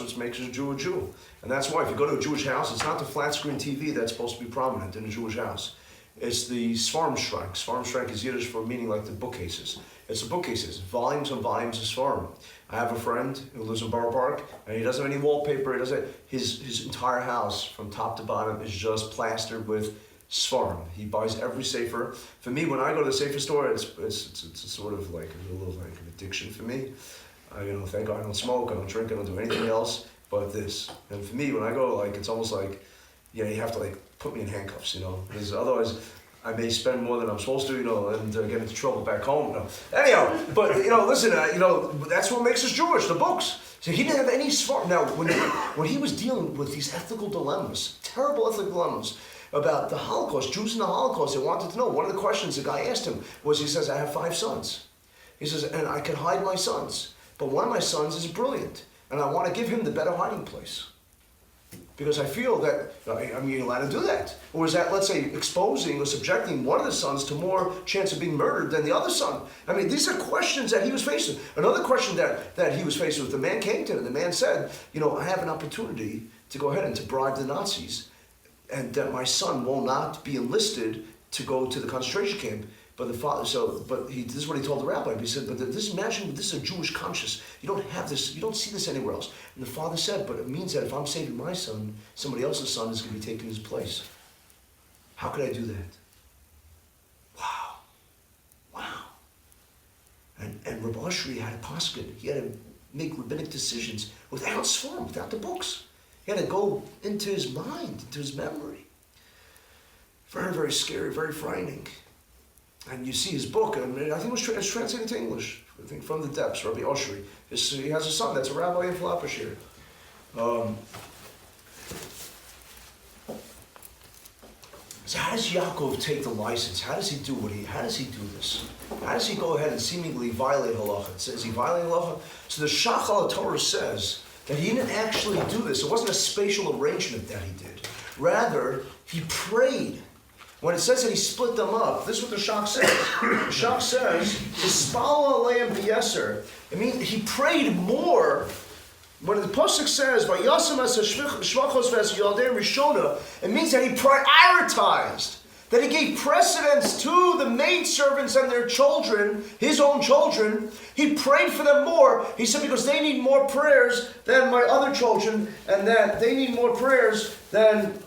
Speaker 1: what makes a Jew a Jew. And that's why if you go to a Jewish house, it's not the flat screen TV that's supposed to be prominent in a Jewish house. It's the Sfarim Shrank. Sfarim Shrank is Yiddish for meaning like the bookcases. It's the bookcases, volumes and volumes of Sfarim. I have a friend who lives in Borough Park, and he doesn't have any wallpaper. He doesn't. His entire house, from top to bottom, is just plastered with Sfarim. He buys every sefer. For me, when I go to the sefer store, it's sort of like a little like an addiction for me. Thank God I don't smoke, I don't drink, I don't do anything else but this. And for me, when I go, it's almost like, you have to put me in handcuffs, because otherwise I may spend more than I'm supposed to, and get into trouble back home. Anyhow, but listen, that's what makes us Jewish, the books. So he didn't have any Sfarim. Now, when he was dealing with these ethical dilemmas, terrible ethical dilemmas, about the Holocaust, Jews in the Holocaust, they wanted to know. One of the questions the guy asked him was, he says, I have 5 sons. He says, and I can hide my sons. But one of my sons is brilliant, and I want to give him the better hiding place. Because I feel that, you're allowed to do that. Or is that, let's say, exposing or subjecting one of the sons to more chance of being murdered than the other son? These are questions that he was facing. Another question that he was faced with, the man came to him, and the man said, I have an opportunity to go ahead and to bribe the Nazis, and that my son will not be enlisted to go to the concentration camp. But the father, this is what he told the rabbi. He said, imagine this is a Jewish conscience. You don't have this, you don't see this anywhere else. And the father said, but it means that if I'm saving my son, somebody else's son is going to be taking his place. How could I do that? Wow.
Speaker 5: And Rabbi Oshri had a paskin. He had to make rabbinic decisions without Sforim, without the books. He had to go into his mind, into his memory. Very, very scary, very frightening. And you see his book, and I think it's translated to English, I think from the depths, Rabbi Oshri. He has a son that's a rabbi in Falafashir. So how does Yaakov take the license? How does he do this? How does he go ahead and seemingly violate halacha? It says he violated halacha. So the Shach Torah says that he didn't actually do this. It wasn't a spatial arrangement that he did. Rather, he prayed. When it says that he split them up, this is what the Shach says. The Shach says, "Ispal aleim b'yeser." It means he prayed more. When the pasuk says, "Vayasem es shvachos ves yaldei rishona," it means that he prioritized, that he gave precedence to the maidservants and their children, his own children. He prayed for them more. He said, because they need more prayers than my other children, and that they need more prayers than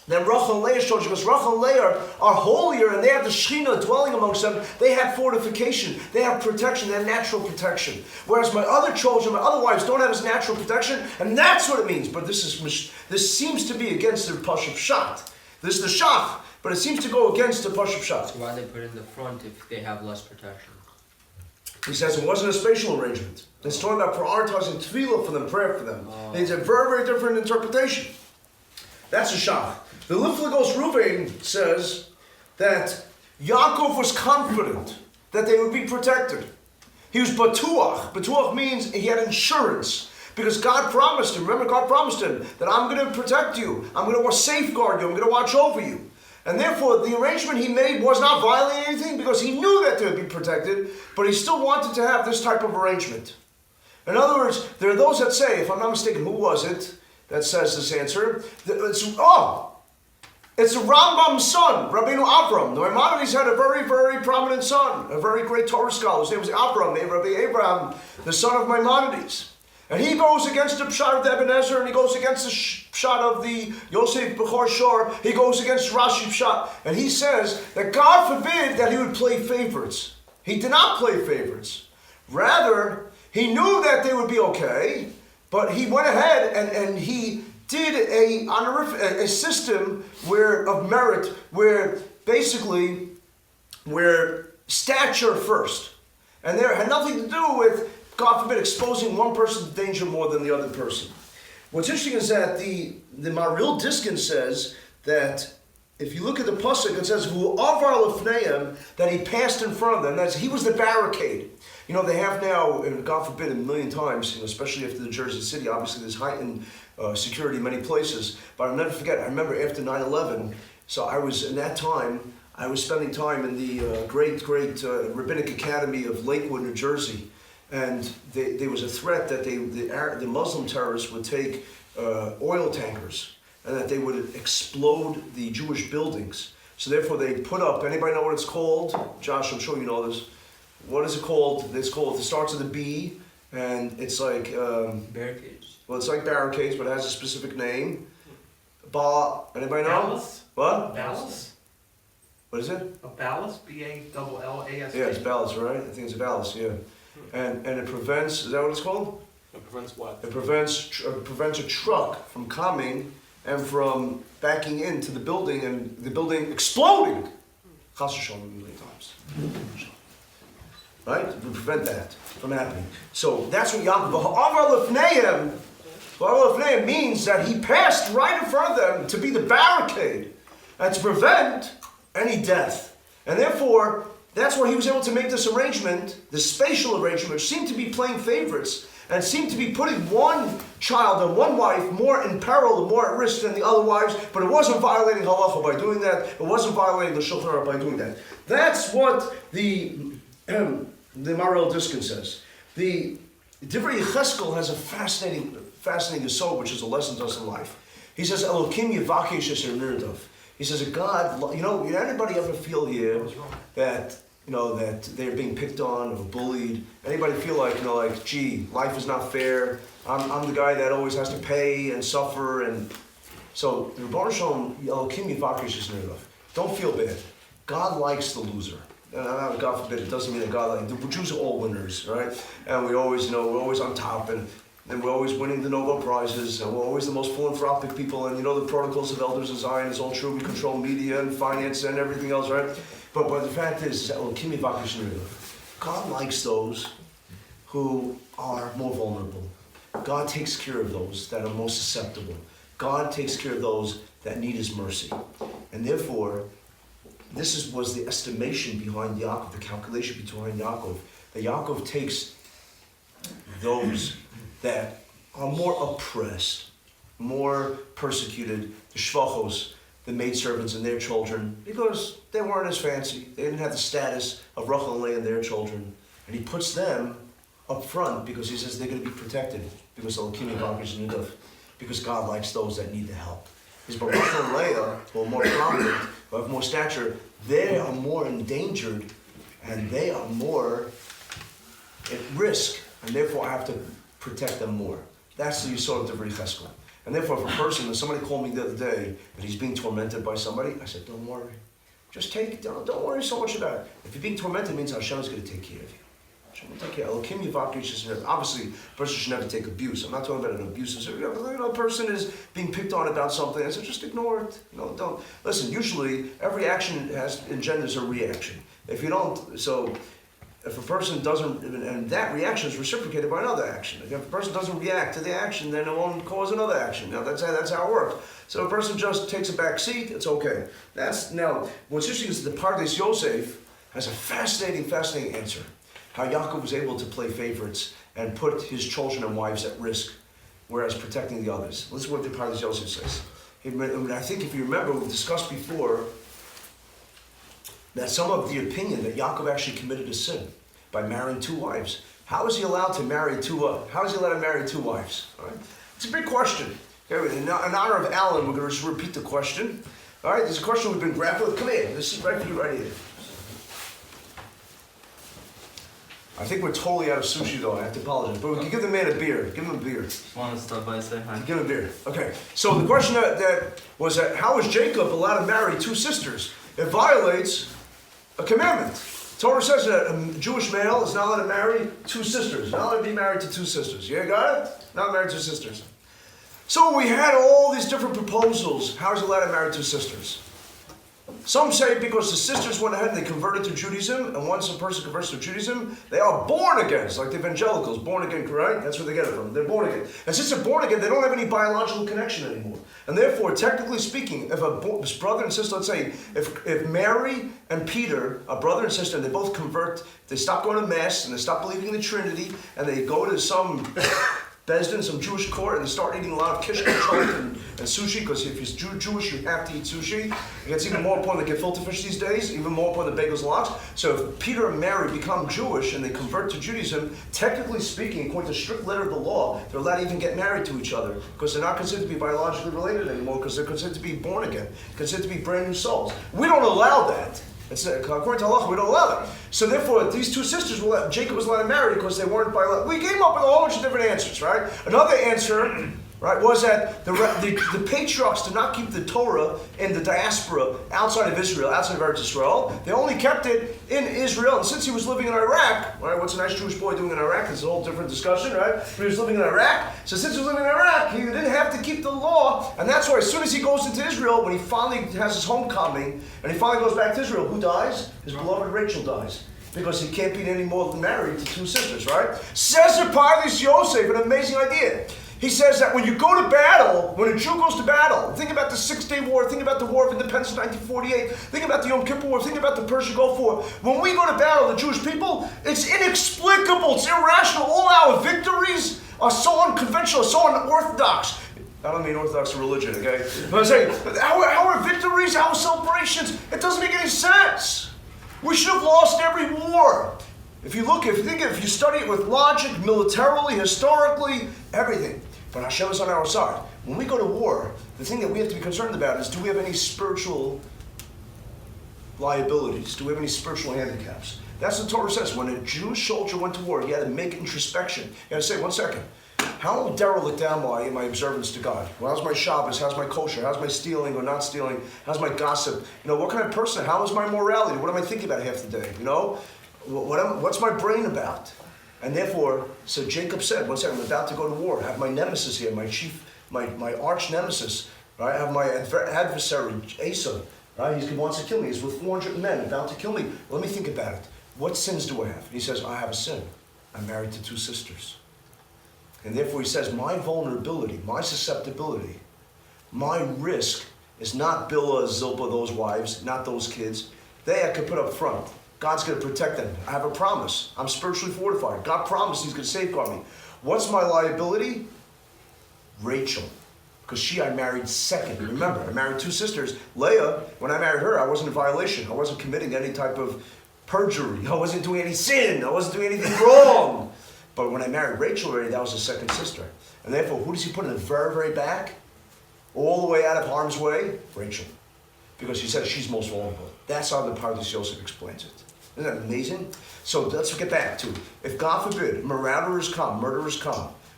Speaker 5: Rachel and Leah's children, because Rachel and Leah are holier and they have the Shekhinah dwelling amongst them. They have fortification, they have protection, they have natural protection. Whereas my other children, my other wives don't have this natural protection, and that's what it means. But this seems to be against the Pashup Pshat. This is the Shach, but it seems to go against the Pashup Pshat.
Speaker 6: So why they put it in the front if they have less protection?
Speaker 5: He says it wasn't a spatial arrangement. It's talking about prioritizing tefillah for them, prayer for them. And it's a very, very different interpretation. That's a Shach. The Lifligos Ruvain says that Yaakov was confident that they would be protected. He was batuach. Batuach means he had insurance. Because God promised him, remember God promised him that I'm going to protect you. I'm going to safeguard you. I'm going to watch over you. And therefore the arrangement he made was not violating anything because he knew that they would be protected, but he still wanted to have this type of arrangement. In other words, there are those that say, if I'm not mistaken, who was it that says this answer? It's the Rambam's son, Rabbeinu Avram. The Maimonides had a very, very prominent son, a very great Torah scholar. His name was Avram, Rabbi Abraham, the son of Maimonides. And he goes against the Pshat of the Ebenezer, and he goes against the Pshat of the Yosef Bechor Shor. He goes against Rashi Pshat. And he says that God forbid that he would play favorites. He did not play favorites. Rather, he knew that they would be okay, but he went ahead and he did a system of merit where basically where stature first. And there had nothing to do with, God forbid, exposing one person to danger more than the other person. What's interesting is that the Maril Diskin says that if you look at the pasuk, it says "Hu avar lefneim," that he passed in front of them. That's he was the barricade. You know, they have now, and God forbid, a million times, especially after the Jersey City, obviously there's heightened security in many places. But I'll never forget, I remember after 9/11, so I was, in that time, I was spending time in the great Rabbinic Academy of Lakewood, New Jersey. And there was a threat that the Muslim terrorists would take oil tankers and that they would explode the Jewish buildings. So therefore they put up, anybody know what it's called? Josh, I'm sure you know this. What is it called? It starts with a B, and it's like...
Speaker 6: barricades.
Speaker 5: Well, it's like barricades, but it has a specific name. Anybody know?
Speaker 3: Ballast?
Speaker 5: What?
Speaker 3: Ballast?
Speaker 5: What is it?
Speaker 3: A ballast? B-A-L-L-A-S-T.
Speaker 5: Yeah, it's ballast, right? I think it's a ballast, yeah. And it prevents, is that what it's called?
Speaker 2: It prevents what?
Speaker 5: It prevents a truck from coming and from backing into the building and the building exploding. Chas v'shalom a million times. Right? To prevent that from happening. So that's what Yaakov, V'avar lefneim means that he passed right in front of them to be the barricade and to prevent any death. And therefore, that's why he was able to make this arrangement, this spatial arrangement, which seemed to be playing favorites and seemed to be putting one child and one wife more in peril and more at risk than the other wives, but it wasn't violating halacha by doing that. It wasn't violating the Shulchan Aruch by doing that. That's what the Marel Diskin says. The Divrei Yecheskel has a fascinating yesod, which is a lesson to us in life. He says, Elokim yivakesh es nirdav. He says, God, anybody ever feel here that they're being picked on or bullied? Anybody feel like, gee, life is not fair. I'm the guy that always has to pay and suffer. And so, the Rebbeinu Shalom, Elokim yivakesh es nirdav. Don't feel bad. God likes the loser. God forbid, it doesn't mean that God, like, the Jews are all winners, right? And we always know, we're always on top, and we're always winning the Nobel Prizes, and we're always the most philanthropic people, and the protocols of elders of Zion is all true. We control media and finance and everything else, right? But the fact is that God likes those who are more vulnerable. God takes care of those that are most susceptible. God takes care of those that need His mercy. And therefore, this was the estimation behind Yaakov, the calculation behind Yaakov. That Yaakov takes those that are more oppressed, more persecuted, the shvachos, the maidservants and their children, because they weren't as fancy. They didn't have the status of Rachel and Leah and their children. And He puts them up front because He says they're going to be protected because because God likes those that need the help. Because Rachel and Leah, who are more prominent, who have more stature, they are more endangered and they are more at risk, and therefore I have to protect them more. That's the Yisod of the Cheskel. And therefore, if a person, when somebody called me the other day that he's being tormented by somebody, I said, don't worry. Just take it down. Don't worry so much about it. If you're being tormented, it means Hashem is going to take care of you. Hashem will take care of you. Obviously, a person should never take abuse. I'm not talking about an abusive. A person is being picked on about something. I said, just ignore it. Don't. Listen, usually, every action engenders a reaction. If you don't, so if a person doesn't, and that reaction is reciprocated by another action. If a person doesn't react to the action, then it won't cause another action. Now that's how it works. So if a person just takes a back seat, it's okay. Now what's interesting is that the Pardes Yosef has a fascinating answer. How Yaakov was able to play favorites and put his children and wives at risk, whereas protecting the others. Listen to what the Pardes Yosef says. I think if you remember, we've discussed before that some of the opinion that Yaakov actually committed a sin by marrying two wives. How is he allowed to marry two wives? All right? It's a big question. Okay, in honor of Alan, we're going to just repeat the question. All right, there's a question we've been grappling with. Come here. This is right for you right here. I think we're totally out of sushi, though. I have to apologize. But we can give the man a beer. Give him a beer.
Speaker 6: Just want to stop by and say hi.
Speaker 5: Give him a beer. Okay. So the question that was that how is Jacob allowed to marry two sisters? It violates a commandment. Torah says that a Jewish male is not allowed to marry two sisters. Not allowed to be married to two sisters. You got it? Not married to sisters. So we had all these different proposals. How is he allowed to marry two sisters? Some say because the sisters went ahead and they converted to Judaism, and once a person converts to Judaism, they are born again. It's like the evangelicals, born again, right? That's where they get it from. They're born again. And since they're born again, they don't have any biological connection anymore. And therefore, technically speaking, if a brother and sister, let's say, if Mary and Peter are brother and sister, and they both convert, they stop going to Mass, and they stop believing in the Trinity, and they go to some Besdin, some Jewish court, and they start eating a lot of kish and sushi, because if you're Jewish, you have to eat sushi. It gets even more important to get filter fish these days, even more important than bagels and lox. So if Peter and Mary become Jewish and they convert to Judaism, technically speaking, according to the strict letter of the law, they're allowed to even get married to each other, because they're not considered to be biologically related anymore, because they're considered to be born again, considered to be brand new souls. We don't allow that. According to halacha, we don't allow that. So therefore, these two sisters, Jacob was allowed to marry because they weren't biological. We came up with a whole bunch of different answers, right? Another answer, right, was that the patriarchs did not keep the Torah in the diaspora outside of Israel, outside of Eretz Israel. They only kept it in Israel. And since he was living in Iraq, right, what's a nice Jewish boy doing in Iraq? It's a whole different discussion, right? But he was living in Iraq. So since he was living in Iraq, he didn't have to keep the law. And that's why as soon as he goes into Israel, when he finally has his homecoming, and he finally goes back to Israel, who dies? His beloved Rachel dies. Because he can't be any more than married to two sisters, right? Says the Pardes Yosef, an amazing idea. He says that when you go to battle, when a Jew goes to battle, think about the 6-Day War, think about the War of Independence in 1948, think about the Yom Kippur War, think about the Persian Gulf War. When we go to battle, the Jewish people, it's inexplicable, it's irrational. All our victories are so unconventional, so unorthodox. I don't mean Orthodox religion, okay? But I'm saying, our victories, our celebrations, it doesn't make any sense. We should have lost every war. If you study it with logic, militarily, historically, everything. But Hashem is on our side. When we go to war, the thing that we have to be concerned about is, do we have any spiritual liabilities? Do we have any spiritual handicaps? That's what the Torah says. When a Jewish soldier went to war, he had to make introspection. He had to say, one second, How derelict am I in my observance to God? Well, how's my Shabbos? How's my kosher? How's my stealing or not stealing? How's my gossip? What kind of person? How is my morality? What am I thinking about half the day? What's my brain about? And therefore, so Jacob said, one second, I'm about to go to war. I have my nemesis here, my arch nemesis. Right? I have my adversary, Asa. Right? He wants to kill me. He's with 400 men about to kill me. Let me think about it. What sins do I have? He says, I have a sin. I'm married to 2 sisters. And therefore he says, my vulnerability, my susceptibility, my risk is not Bilhah, Zilpah, those wives, not those kids. I could put up front. God's going to protect them. I have a promise. I'm spiritually fortified. God promised he's going to safeguard me. What's my liability? Rachel. Because I married second. Remember, I married 2 sisters. Leah, when I married her, I wasn't in violation. I wasn't committing any type of perjury. I wasn't doing any sin. I wasn't doing anything wrong. But when I married Rachel already, that was his second sister. And therefore, who does he put in the very, very back? All the way out of harm's way? Rachel. Because he says she's most vulnerable. That's how the Pardes Yosef explains it. Isn't that amazing? So let's get back to, if God forbid, murderers come,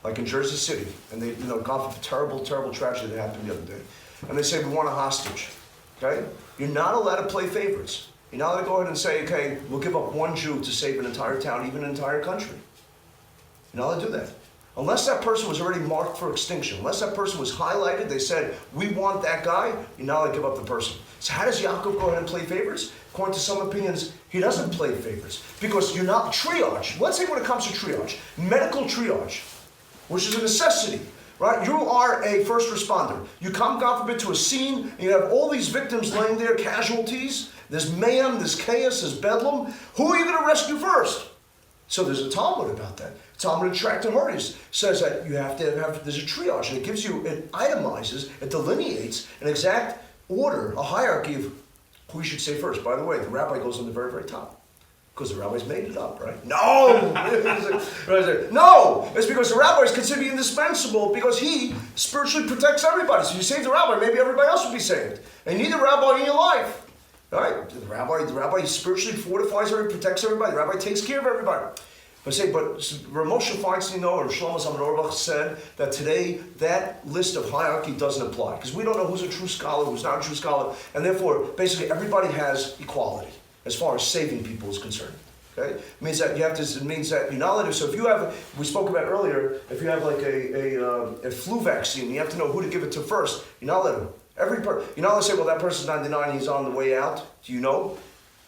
Speaker 5: like in Jersey City, and they, God forbid, terrible, terrible tragedy that happened the other day. And they say, we want a hostage. Okay? You're not allowed to play favorites. You're not allowed to go ahead and say, okay, we'll give up 1 Jew to save an entire town, even an entire country. You're not allowed to do that. Unless that person was already marked for extinction, unless that person was highlighted, they said, we want that guy, you're not allowed to give up the person. So how does Yaakov go ahead and play favorites? According to some opinions, he doesn't play favorites. Because you're not triage. Let's say when it comes to triage, medical triage, which is a necessity, right? You are a first responder. You come, God forbid, to a scene, and you have all these victims laying there, casualties. There's mayhem, there's chaos, there's bedlam. Who are you going to rescue first? So there's a Talmud about that. Talmud in Tractate Hordes says that you have to have, there's a triage, and it gives you, it itemizes, it delineates an exact order, a hierarchy of who you should say first. By the way, the rabbi goes on the very, very top. Because the rabbis made it up, right? No! No! It's because the rabbi is considered indispensable because he spiritually protects everybody. So you save the rabbi, maybe everybody else will be saved. And you need the rabbi in your life. Right? The rabbi spiritually fortifies everybody, protects everybody. The rabbi takes care of everybody. But Moshe Feinstein or Shlomo Zalman Auerbach said that today that list of hierarchy doesn't apply. Because we don't know who's a true scholar, who's not a true scholar. And therefore, basically everybody has equality as far as saving people is concerned. Okay? It means that you're not allowed to. So if you have, we spoke about earlier, if you have like a flu vaccine, you have to know who to give it to first. You're not allowed to. You're not allowed to say, well, that person's 99, he's on the way out. Do you know?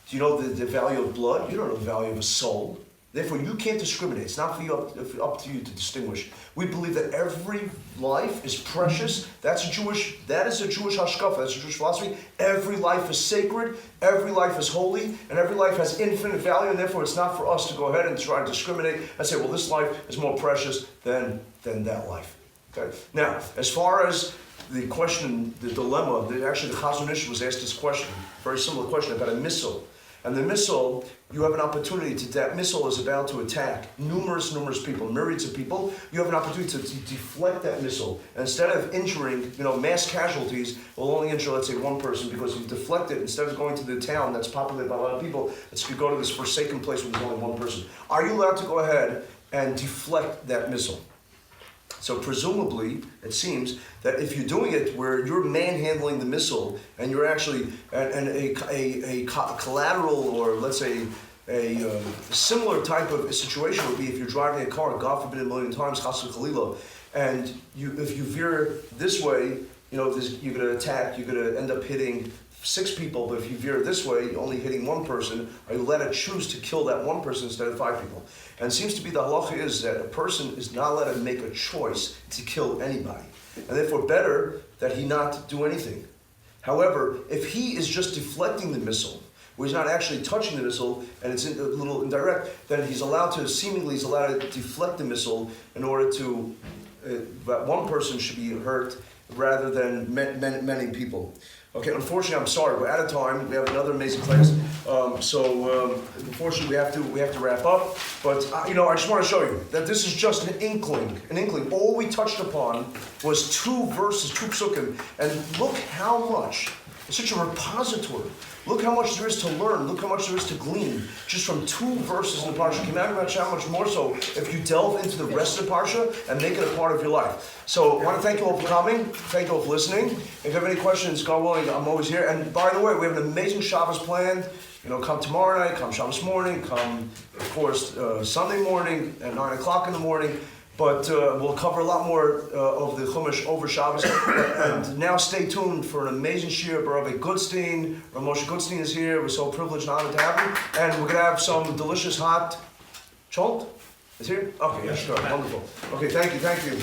Speaker 5: Do you know the value of blood? You don't know the value of a soul. Therefore, you can't discriminate. It's not for you up to you to distinguish. We believe that every life is precious. That is a Jewish hashkafa. That's a Jewish philosophy. Every life is sacred. Every life is holy, and every life has infinite value. And therefore, it's not for us to go ahead and try to discriminate and say, well, this life is more precious than that life. Okay. Now, as far as the question, the dilemma, actually the Chazon Ish was asked this question, very similar question about a missile. And the missile, you have an opportunity that missile is about to attack numerous people, myriads of people. You have an opportunity to deflect that missile. And instead of injuring, mass casualties, will only injure, let's say, 1 person because you deflect it. Instead of going to the town that's populated by a lot of people, you go to this forsaken place where there's only 1 person. Are you allowed to go ahead and deflect that missile? So presumably, it seems that if you're doing it where you're manhandling the missile and you're actually, and a collateral or let's say a similar type of situation would be if you're driving a car, God forbid a million times, chas v'chalila, and if you veer this way, you're going to attack, you're going to end up hitting 6 people, but if you veer this way, you're only hitting 1 person, are you allowed to choose to kill that 1 person instead of 5 people? And it seems to be the halacha is that a person is not allowed to make a choice to kill anybody. And therefore better that he not do anything. However, if he is just deflecting the missile, where he's not actually touching the missile, and it's a little indirect, then he's allowed to deflect the missile in order to, that 1 person should be hurt rather than many people. Okay, unfortunately, I'm sorry, we're out of time. We have another amazing class, unfortunately, we have to wrap up. But I just want to show you that this is just an inkling. All we touched upon was 2 verses, 2 psukim, and look how much It's such a repository. Look how much there is to learn. Look how much there is to glean just from 2 verses in the parsha. Can you imagine how much more so if you delve into the rest of the parsha and make it a part of your life? So I want to thank you all for coming. Thank you all for listening. If you have any questions, God willing, I'm always here. And by the way, we have an amazing Shabbos planned. Come tomorrow night, come Shabbos morning, come, of course, Sunday morning at 9 o'clock in the morning. But we'll cover a lot more of the Chumash over Shabbos. And now stay tuned for an amazing shiur. Rabbi Goodstein, Rabbi Moshe Goodstein is here. We're so privileged and honored to have him. And we're going to have some delicious hot cholt. Is here? Okay, yeah, sure. Wonderful. Okay, thank you.